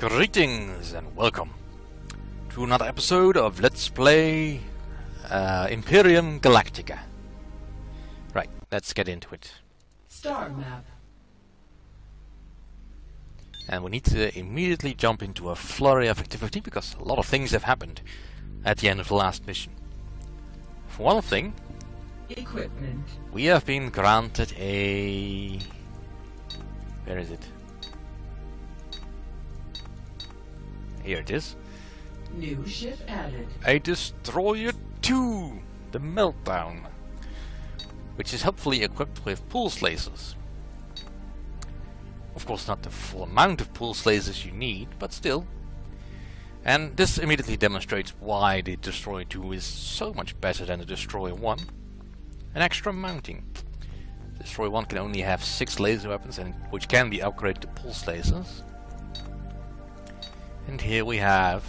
Greetings and welcome to another episode of Let's Play Imperium Galactica. Right, let's get into it. Star map. And we need to immediately jump into a flurry of activity because a lot of things have happened at the end of the last mission. For one thing, Equipment. we have been granted a... Where is it? Here it is. New ship added. A Destroyer 2, the Meltdown, which is hopefully equipped with pulse lasers. Of course not the full amount of pulse lasers you need, but still. And this immediately demonstrates why the Destroyer 2 is so much better than the Destroyer 1. An extra mounting. Destroyer 1 can only have 6 laser weapons, and which can be upgraded to pulse lasers. And here we have,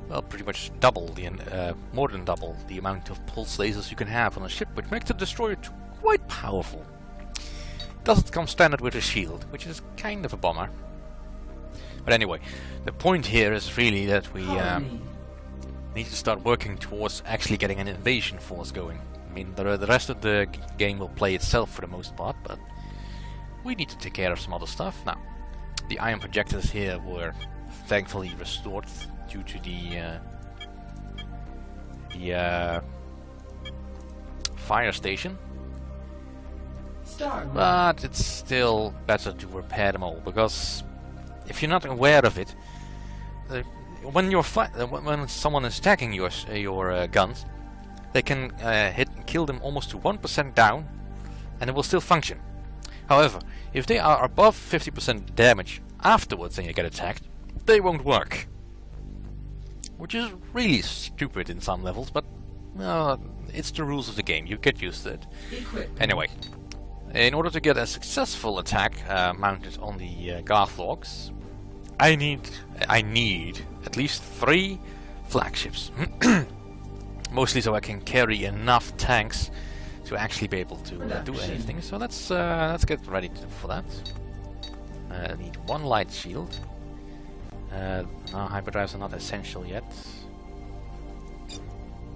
well, pretty much double the, more than double the amount of pulse lasers you can have on a ship, which makes the Destroyer 2 quite powerful. Doesn't come standard with a shield, which is kind of a bummer. But anyway, the point here is really that we need to start working towards actually getting an invasion force going. I mean, the rest of the game will play itself for the most part, but we need to take care of some other stuff. Now, the ion projectors here were thankfully restored due to the fire station. But it's still better to repair them all, because if you're not aware of it, when someone is attacking your guns, they can hit and kill them almost to 1% down, and it will still function. However, if they are above 50% damage afterwards and you get attacked, they won't work. Which is really stupid in some levels, but it's the rules of the game. You get used to it. Anyway, in order to get a successful attack mounted on the Garth logs, I need at least 3 flagships. Mostly so I can carry enough tanks to actually be able to do anything. So let's get ready for that. I need 1 light shield. No, hyperdrives are not essential yet.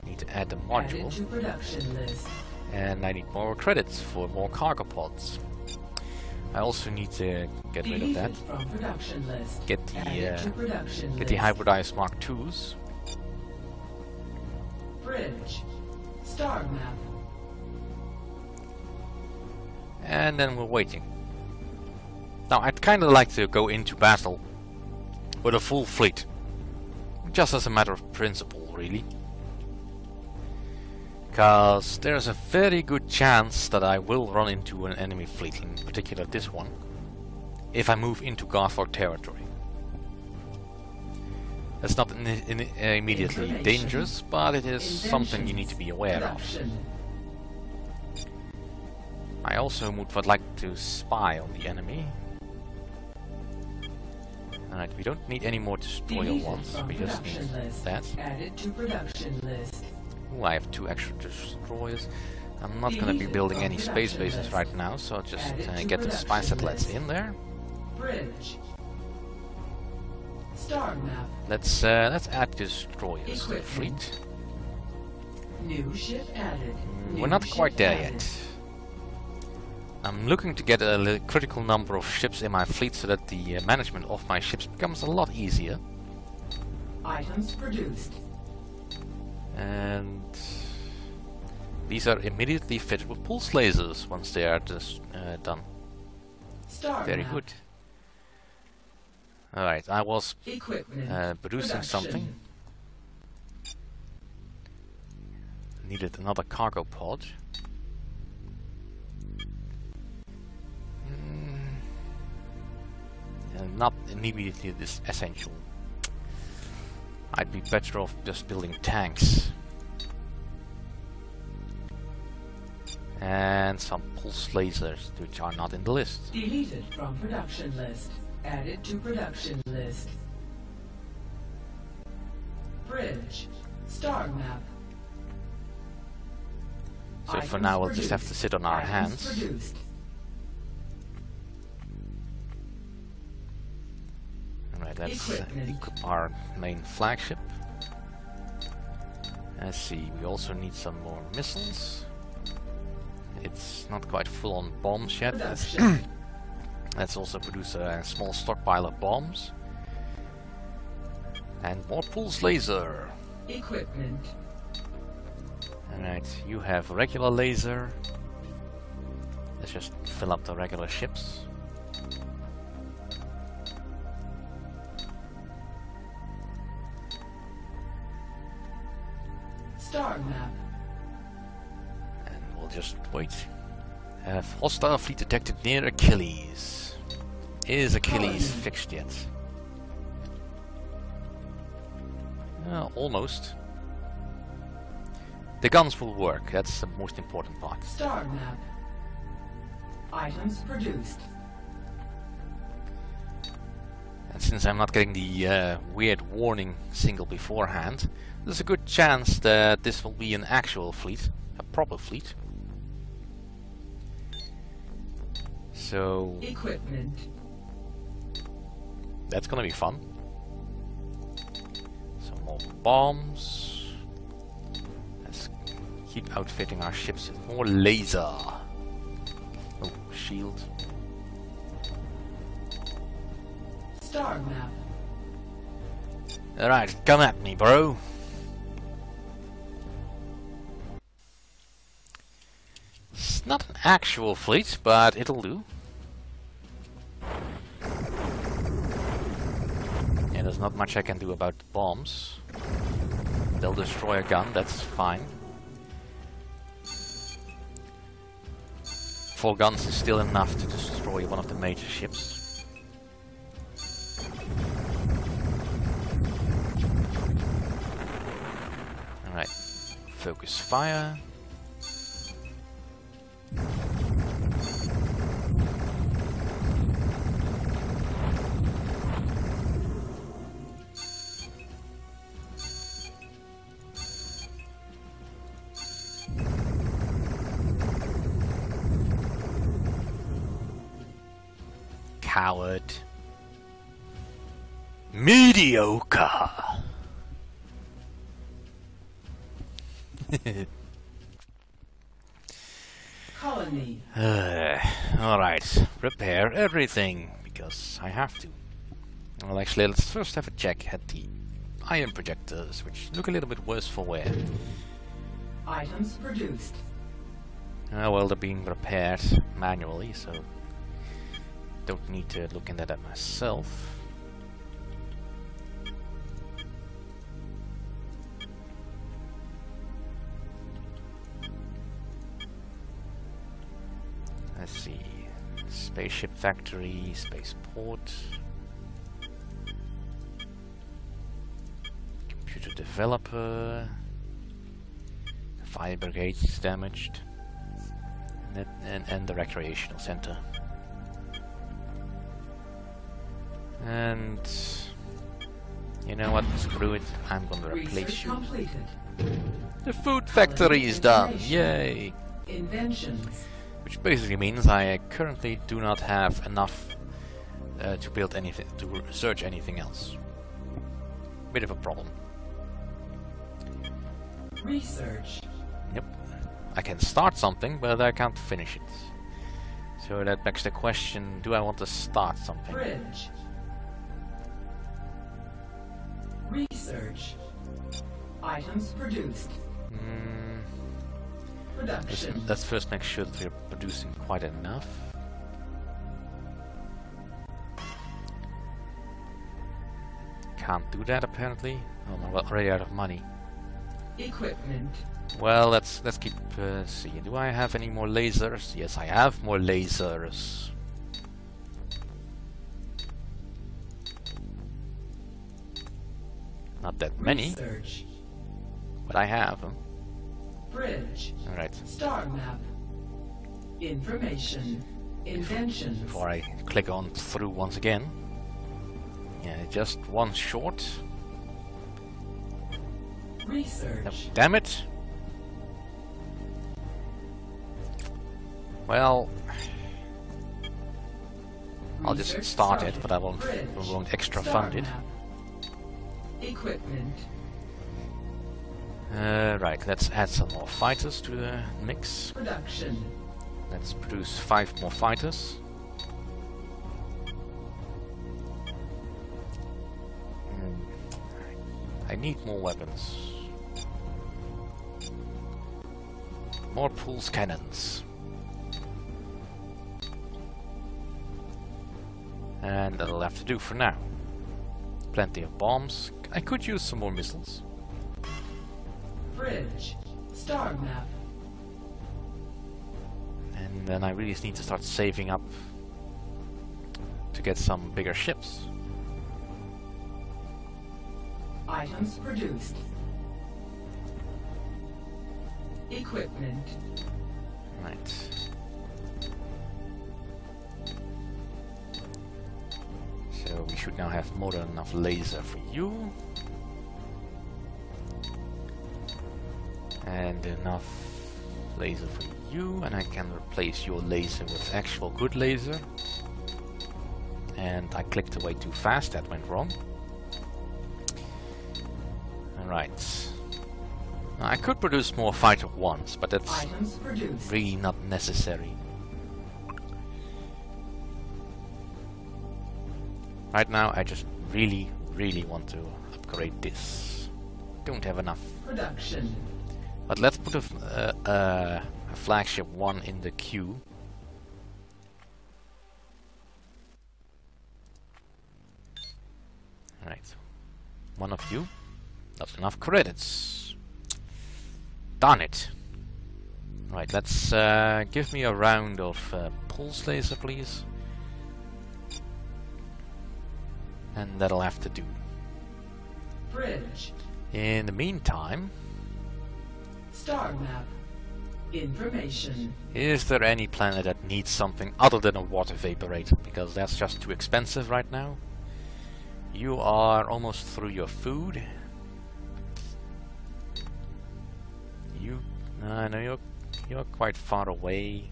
Need to add the module. And I need more credits for more cargo pods. I also need to get rid of that. Get the hyperdrives Mark IIs. Bridge. Star map. And then we're waiting. Now I'd kind of like to go into battle with a full fleet, just as a matter of principle, really, because there's a very good chance that I will run into an enemy fleet, in particular this one, if I move into Garthog territory. That's not immediately dangerous, but it is something you need to be aware of. I also would like to spy on the enemy. Alright, we don't need any more destroyer ones, we just need that. Added to production list. Ooh, I have 2 extra destroyers. I'm not gonna be building any space bases right now, so I'll just get the spy satellites in there. Bridge. Star map. Let's add destroyers to the fleet. New ship added. We're not quite there yet. I'm looking to get a critical number of ships in my fleet so that the management of my ships becomes a lot easier. Items produced. And these are immediately fitted with pulse lasers once they are just done. Very good. Alright, I was producing something. Needed another cargo pod. Not immediately this essential. I'd be better off just building tanks. And some pulse lasers, which are not in the list. Deleted from production list. Added to production list. Bridge. Star map. So for now we'll just have to sit on our hands. let's equip our main flagship. Let's see, we also need some more missiles. It's not quite full on bombs yet. Let's also produce a small stockpile of bombs. And more pulse laser. Equipment. Alright, you have regular laser. Let's just fill up the regular ships. Star map. And we'll just wait. Have hostile fleet detected near Achilles. Is Achilles fixed yet? Almost. The guns will work, that's the most important part. Star map. Items produced. And since I'm not getting the weird warning signal beforehand, there's a good chance that this will be an actual fleet, a proper fleet. So equipment. That's gonna be fun. Some more bombs. Let's keep outfitting our ships with more laser. Oh, shield. Star map. Alright, come at me, bro. It's not an actual fleet, but it'll do. Yeah, there's not much I can do about the bombs. They'll destroy a gun, that's fine. 4 guns is still enough to destroy one of the major ships. Alright, focus fire. Coward. Mediocre. Colony. Alright, prepare everything, because I have to. Well, actually, let's first have a check at the ion projectors, which look a little bit worse for wear. Items produced. Well, they're being repaired manually, so don't need to look into that myself. Let's see. Spaceship factory, spaceport. Computer developer. Fire brigade is damaged. And the recreational center. And you know what? Screw it. I'm gonna replace you. Completed. The food factory is done. Yay! Inventions. Which basically means I currently do not have enough to build anything, to research anything else. Bit of a problem. Research. Yep. I can start something, but I can't finish it. So that begs the question, do I want to start something? Bridge. Research. Items produced. Production. Let's first make sure that we're producing quite enough. Can't do that apparently. Oh, I'm already out of money. Equipment. Well, let's keep see. Do I have any more lasers? Yes, I have more lasers. Not that many, Research. but I have them. Bridge. Alright, Star map. Information. Inventions. before I click on through once again. Yeah, just one short. Research. No, damn it! Well, I'll just start it, but I won't extra fund it. Equipment. Right, let's add some more fighters to the mix. Production. Let's produce 5 more fighters. I need more weapons. More pulse cannons. And that'll have to do for now. Plenty of bombs. I could use some more missiles. Bridge. Star map. And then I really need to start saving up to get some bigger ships. Items produced. Equipment. Right. So we should now have more than enough laser for you. And enough laser for you, and I can replace your laser with actual good laser. And I clicked away too fast, that went wrong. Alright. I could produce more fighter ones, but that's really not necessary. Right now I just really want to upgrade this. Don't have enough. Production. But let's put a flagship one in the queue. Right. One of you. Not enough credits. Darn it. Right, let's give me a round of pulse laser, please. And that'll have to do. Bridge. In the meantime, star map. Information. Is there any planet that needs something other than a water vaporator? Because that's just too expensive right now. You are almost through your food. No, you're quite far away.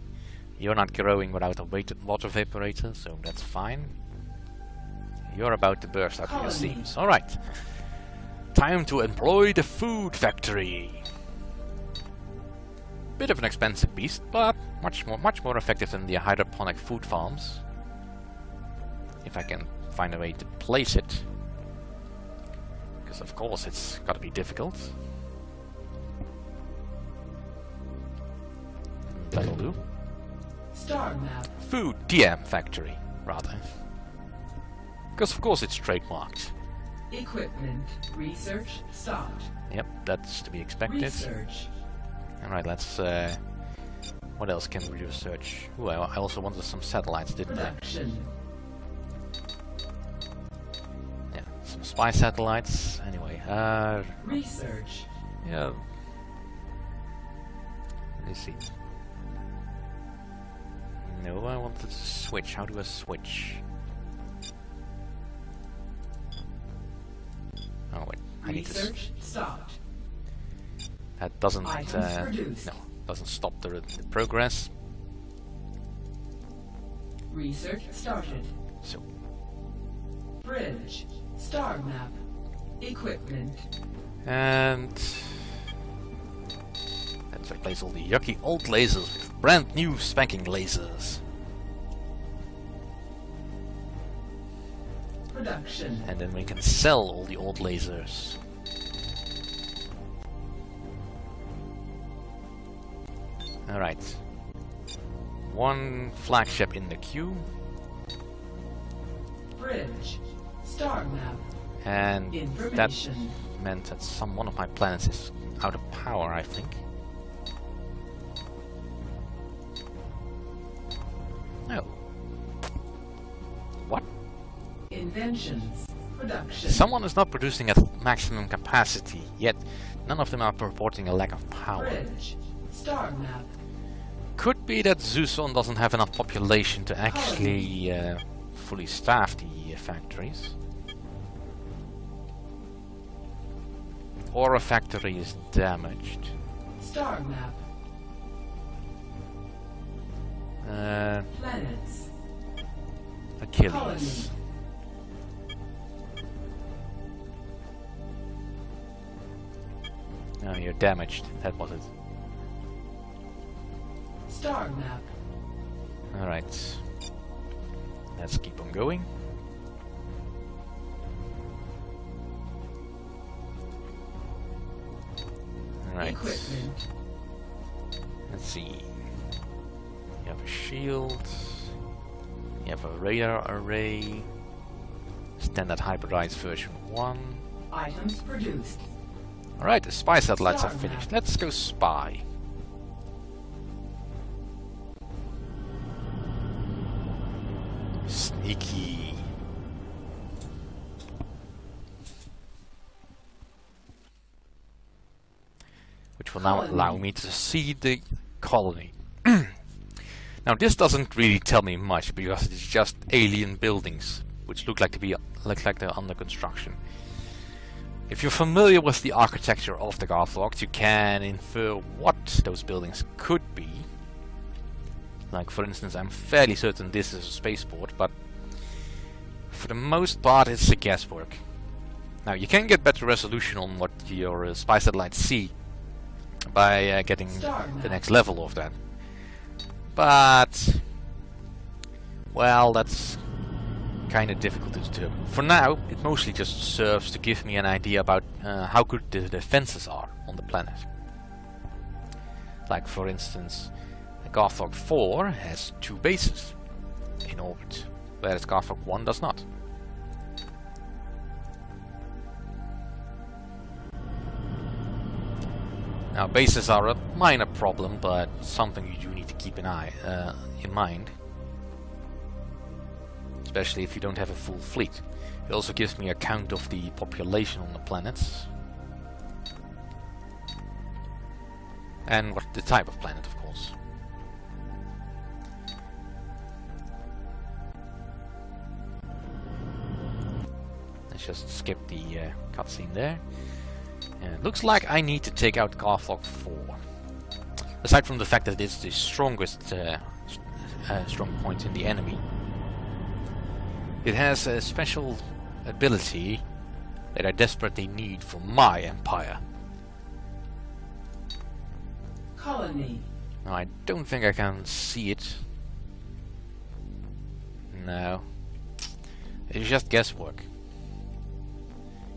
You're not growing without a water vaporator, so that's fine. You're about to burst out of your seams. Alright. Time to employ the food factory. Bit of an expensive beast, but much more effective than the hydroponic food farms. If I can find a way to place it. Because of course it's gotta be difficult. That'll do. Star map. Food TM factory, rather. Because of course it's trademarked. Equipment. Research stopped. Yep, that's to be expected. Research. Alright, let's... what else can we research? Ooh, I also wanted some satellites, didn't I? Yeah, some spy satellites. Anyway, research. Yeah. Let me see. No, I wanted to switch. How do I switch? Oh wait, I need to... Research stopped. That doesn't doesn't stop the progress. Research started. So bridge, star map, equipment, and let's replace all the yucky old lasers with brand new spanking lasers. Production. And then we can sell all the old lasers. Alright. One flagship in the queue. Bridge. Star map. And that meant that one of my planets is out of power, I think. No. What? Inventions. Production. Someone is not producing at maximum capacity, yet none of them are reporting a lack of power. Bridge. Star map. Could be that Zuzon doesn't have enough population to actually fully staff the factories. Or a factory is damaged. Star map. Planets. Achilles. Oh, you're damaged. That was it. Star map. Alright. Let's keep on going. Alright. Equipment. Let's see. You have a shield. You have a radar array. Standard hybridized version 1. Items produced. Alright, the spy satellites are Star finished. map. Let's go spy. Sneaky. Which will now allow me to see the colony. Now this doesn't really tell me much because it's just alien buildings which look like they're under construction. If you're familiar with the architecture of the Garthlogs, you can infer what those buildings could be. Like for instance, I'm fairly certain this is a spaceport, but for the most part it's a guesswork. Now you can get better resolution on what your spy satellites see by getting the next level of that. But well, that's kind of difficult to determine. For now, it mostly just serves to give me an idea about how good the defenses are on the planet. Like for instance, Garthog 4 has 2 bases in orbit, whereas Garthog 1 does not. Now bases are a minor problem, but something you do need to keep an eye in mind. Especially if you don't have a full fleet. It also gives me a count of the population on the planets. And what the type of planet, of course. Let's just skip the cutscene there. It looks like I need to take out Garthog 4. Aside from the fact that it's the strongest strong point in the enemy, it has a special ability that I desperately need for my empire. Colony. Now, I don't think I can see it. No. It's just guesswork.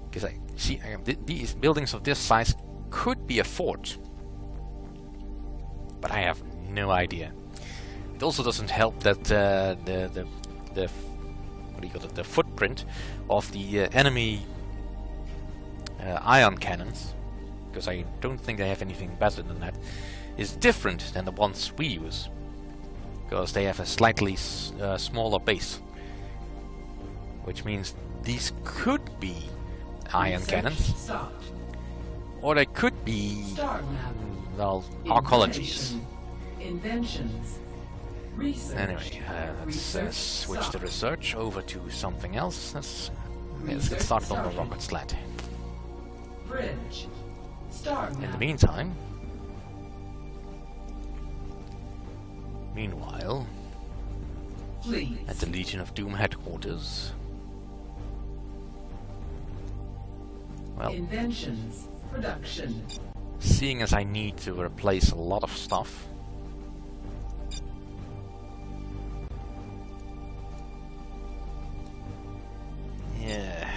Because I see these buildings of this size could be a fort. But I have no idea. It also doesn't help that the what do you call it, the footprint of the enemy ion cannons, because I don't think they have anything better than that, is different than the ones we use, because they have a slightly smaller base, which means these could be ion cannons, Stopped. or they could be, Star map. well, arcologies. Inventions. Research. Anyway, let's Research switch the stopped. research over to something else. Let's get Research started on the started. rocket sled. Bridge. Star In the map. meanwhile, Fleets. at the Legion of Doom headquarters, well, Inventions. Production. seeing as I need to replace a lot of stuff, yeah,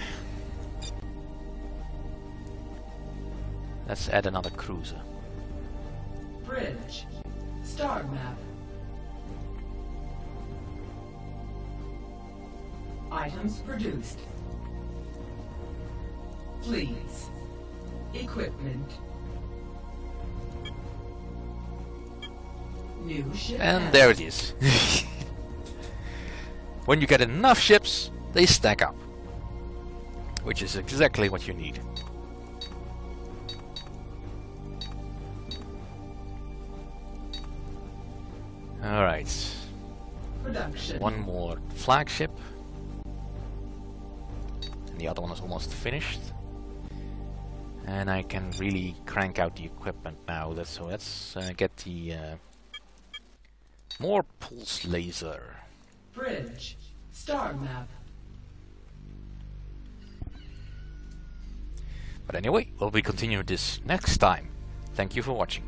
let's add another cruiser. Bridge. Star map. Items produced. Fleets. Equipment. New ship. And there it is. When you get enough ships, they stack up, which is exactly what you need. Alright, Production. one more flagship, and the other one is almost finished. And I can really crank out the equipment now. So let's get the more pulse laser. Bridge. Star map. But anyway, we'll be continuing this next time. Thank you for watching.